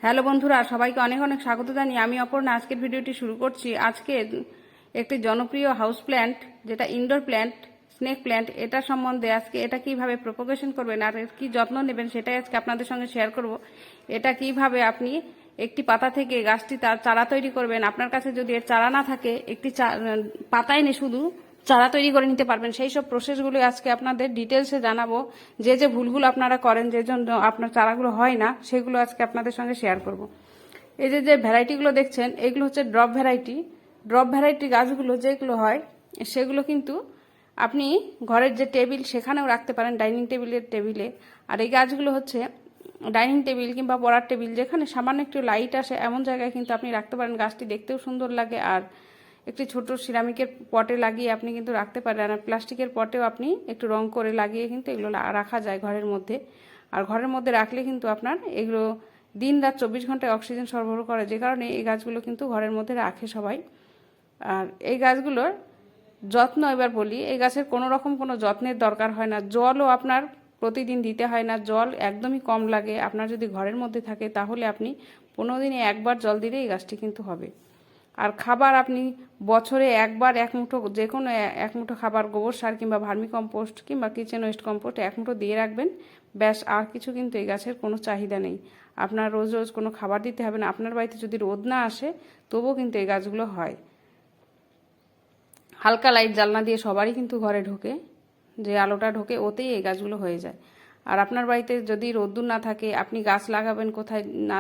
Hello বন্ধুরা, সবাইকে অনেক অনেক স্বাগত জানিয়ে আমি অপর্ণা আজকের ভিডিওটি শুরু করছি। আজকে একটি জনপ্রিয় হাউস প্ল্যান্ট, যেটা ইনডোর প্ল্যান্ট, স্নেক প্ল্যান্ট, এটা সম্বন্ধে আজকে এটা কিভাবে প্রপোগেশন করবেন আর এর কি যত্ন নেবেন সেটাই আজকে আপনাদের সঙ্গে শেয়ার করব। এটা কিভাবে আপনি একটি পাতা থেকে গাছটি তার চারা তৈরি করবেন। আপনার কাছে যদি এর চারা না থাকে, একটি পাতা এনে শুধু চারা তৈরি করে নিতে পারবেন। সেই সব প্রসেসগুলো আজকে আপনাদের ডিটেলসে জানাবো। যে যে ভুলগুলো আপনারা করেন, যে জন্য আপনার চারাগুলো হয় না, সেগুলো আজকে আপনাদের সঙ্গে শেয়ার করব। এই যে যে ভ্যারাইটিগুলো দেখছেন, এগুলো হচ্ছে ড্রপ ভ্যারাইটি। ড্রপ ভ্যারাইটি গাছগুলো যেগুলো হয়, সেগুলো কিন্তু আপনি ঘরের যে টেবিল সেখানেও রাখতে পারেন, ডাইনিং টেবিলে। আর এই গাছগুলো হচ্ছে ডাইনিং টেবিল কিংবা পড়ার টেবিল, যেখানে সামান্য একটু লাইট আসে এমন জায়গায় কিন্তু আপনি রাখতে পারেন। গাছটি দেখতেও সুন্দর লাগে। আর একটি ছোট সিরামিকের পটে লাগিয়ে আপনি কিন্তু রাখতে পারেন। আর প্লাস্টিকের পটেও আপনি একটু রং করে লাগিয়ে কিন্তু এগুলো রাখা যায় ঘরের মধ্যে। আর ঘরের মধ্যে রাখলে কিন্তু আপনার এগুলো দিন রাত 24 ঘন্টায় অক্সিজেন সরবরাহ করে, যে কারণে এই গাছগুলো কিন্তু ঘরের মধ্যে রাখে সবাই। আর এই গাছগুলোর যত্ন এবার বলি। এই গাছের কোনো রকম কোনো যত্নের দরকার হয় না। জলও আপনার প্রতিদিন দিতে হয় না, জল একদমই কম লাগে। আপনার যদি ঘরের মধ্যে থাকে তাহলে আপনি 15 দিনে একবার জল দিলে এই গাছটি কিন্তু হবে। আর খাবার আপনি বছরে একবার এক মুঠো, যে কোনো এক মুঠো খাবার, গোবর সার কিংবা ভার্মি কম্পোস্ট কিংবা কিচেন ওয়েস্ট কম্পোস্ট এক মুঠো দিয়ে রাখবেন, ব্যাস। আর কিছু কিন্তু এই গাছের কোনো চাহিদা নেই। আপনার রোজ রোজ কোনো খাবার দিতে হবে না। আপনার বাড়িতে যদি রোদ না আসে তবুও কিন্তু এই গাছগুলো হয়। হালকা লাইট জানলা দিয়ে সবারই কিন্তু ঘরে ঢোকে, যে আলোটা ঢোকে ওতেই এই গাছগুলো হয়ে যায়। আর আপনার বাড়িতে যদি রোদ্দুর না থাকে, আপনি গাছ লাগাবেন কোথায় না,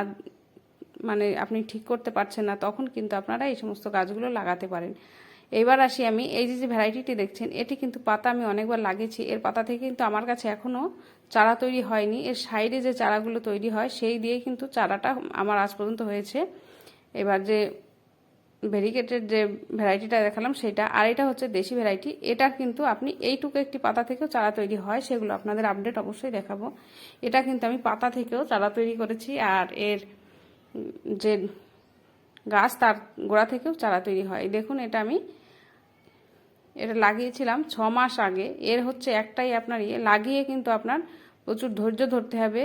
মানে আপনি ঠিক করতে পারছেন না, তখন কিন্তু আপনারা এই সমস্ত গাছগুলো লাগাতে পারেন। এবার আসি আমি, এই যে ভ্যারাইটিটি দেখছেন, এটি কিন্তু পাতা আমি অনেকবার লাগিয়েছি। এর পাতা থেকে কিন্তু আমার কাছে এখনও চারা তৈরি হয়নি। এর সাইডে যে চারাগুলো তৈরি হয় সেই দিয়ে কিন্তু চারাটা আমার আজ পর্যন্ত হয়েছে। এবার যে ভেরিগেটেড যে ভ্যারাইটিটা দেখালাম সেটা, আর এটা হচ্ছে দেশি ভ্যারাইটি। এটা কিন্তু আপনি এইটুকু একটি পাতা থেকেও চারা তৈরি হয়, সেগুলো আপনাদের আপডেট অবশ্যই দেখাবো। এটা কিন্তু আমি পাতা থেকেও চারা তৈরি করেছি, আর এর যে গাছ তার গোড়া থেকেও চারা তৈরি হয়। দেখুন, এটা আমি লাগিয়েছিলাম 6 মাস আগে। এর হচ্ছে একটাই আপনার লাগিয়ে কিন্তু আপনার প্রচুর ধৈর্য ধরতে হবে।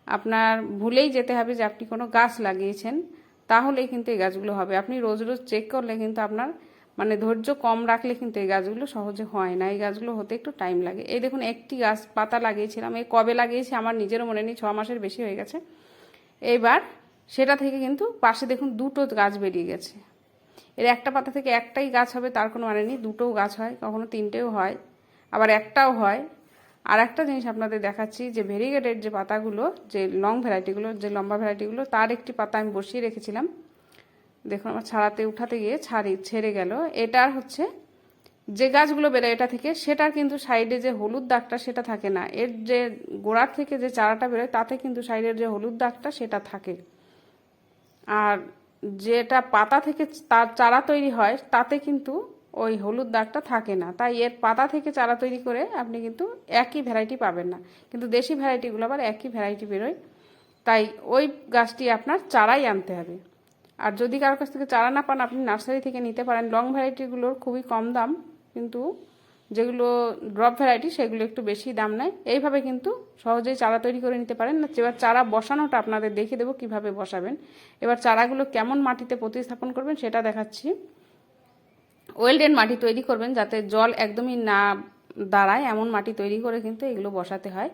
আপনার ভুলেই যেতে হবে যে আপনি কোনো গাছ লাগিয়েছেন, তাহলেই কিন্তু এই গাছগুলো হবে। আপনি রোজ রোজ চেক করলে কিন্তু আপনার, মানে ধৈর্য কম রাখলে কিন্তু এই গাছগুলো সহজে হয় না। এই গাছগুলো হতে একটু টাইম লাগে। এই দেখুন, একটি গাছ পাতা লাগিয়েছিলাম, এই কবে লাগিয়েছি আমার নিজেরও মনে নেই, 6 মাসের বেশি হয়ে গেছে। এইবার সেটা থেকে কিন্তু পাশে দেখুন দুটো গাছ বেরিয়ে গেছে। এর একটা পাতা থেকে একটাই গাছ হবে তার কোনো মানে নেই, দুটোও গাছ হয়, কখনো তিনটেও হয়, আবার একটাও হয়। আর একটা জিনিস আপনাদের দেখাচ্ছি, যে ভেরিগেটেড যে পাতাগুলো, যে লং ভ্যারাইটিগুলো, যে লম্বা ভ্যারাইটিগুলো, তার একটি পাতা আমি বসিয়ে রেখেছিলাম। দেখুন, আমার ছাড়াতে উঠাতে গিয়ে ছেড়ে গেল। এটার হচ্ছে যে গাছগুলো বেরোয় এটা থেকে, সেটার কিন্তু সাইডে যে হলুদ দাগটা সেটা থাকে না। এর যে গোড়ার থেকে যে চারাটা বেরোয় তাতে কিন্তু সাইডের যে হলুদ দাগটা সেটা থাকে। আর যেটা পাতা থেকে তার চারা তৈরি হয় তাতে কিন্তু ওই হলুদ দাগটা থাকে না। তাই এর পাতা থেকে চারা তৈরি করে আপনি কিন্তু একই ভ্যারাইটি পাবেন না। কিন্তু দেশি ভ্যারাইটিগুলো আবার একই ভ্যারাইটি বেরোয়, তাই ওই গাছটি আপনার চারাই আনতে হবে। আর যদি কারোর কাছ থেকে চারা না পান, আপনি নার্সারি থেকে নিতে পারেন। লং ভ্যারাইটিগুলোর খুবই কম দাম, কিন্তু যেগুলো ড্রপ ভ্যারাইটি সেগুলো একটু বেশি দাম নেয়। এইভাবে কিন্তু সহজেই চারা তৈরি করে নিতে পারেন। এবার চারা বসানোটা আপনাদের দেখিয়ে দেবো কিভাবে বসাবেন। এবার চারাগুলো কেমন মাটিতে প্রতিস্থাপন করবেন সেটা দেখাচ্ছি। ওয়েলডেন মাটি তৈরি করবেন, যাতে জল একদমই না দাঁড়ায় এমন মাটি তৈরি করে কিন্তু এগুলো বসাতে হয়।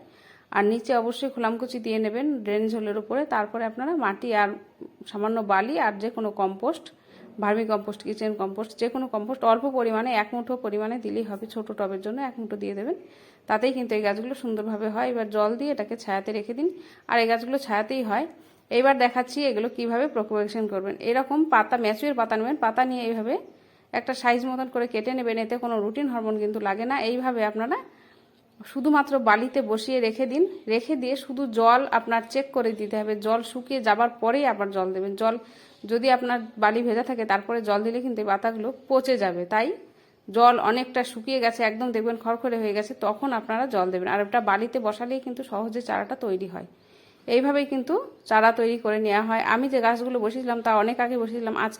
আর নিচে অবশ্যই খোলামকুচি দিয়ে নেবেন ড্রেনেজ হোলের উপরে। তারপরে আপনারা মাটি আর সামান্য বালি আর যে কোনো compost, vermi compost, kitchen compost, যে কোনো কম্পোস্ট অল্প পরিমাণে, 1 মুঠো পরিমাণে দিলেই হবে। ছোটো টবের জন্য 1 মুঠো দিয়ে দেবেন, তাতেই কিন্তু এই গাছগুলো সুন্দরভাবে হয়। এবার জল দিয়ে এটাকে ছায়াতে রেখে দিন, আর এই গাছগুলো ছায়াতেই হয়। এইবার দেখাচ্ছি এগুলো কিভাবে প্রপোগেশন করবেন। এরকম পাতা, ম্যাচিউর পাতা নেবেন, পাতা নিয়ে এইভাবে একটা সাইজ মতন করে কেটে নেবেন। এতে কোনো রুটিন হরমোন কিন্তু লাগে না। এইভাবে আপনারা শুধুমাত্র বালিতে বসিয়ে রেখে দিন। রেখে দিয়ে শুধু জল আপনার চেক করে দিতে হবে, জল শুকিয়ে যাবার পরেই আবার জল দেবেন। জল যদি আপনার বালি ভেজা থাকে তারপরে জল দিলে কিন্তু এই পাতাগুলো পচে যাবে। তাই জল অনেকটা শুকিয়ে গেছে, একদম দেখবেন খড়খড়ে হয়ে গেছে, তখন আপনারা জল দেবেন। আর ওটা বালিতে বসালেই কিন্তু সহজে চারাটা তৈরি হয়। এইভাবেই কিন্তু চারা তৈরি করে নেওয়া হয়। আমি যে গাছগুলো বসিয়েছিলাম তা অনেক আগে বসিয়েছিলাম, আজ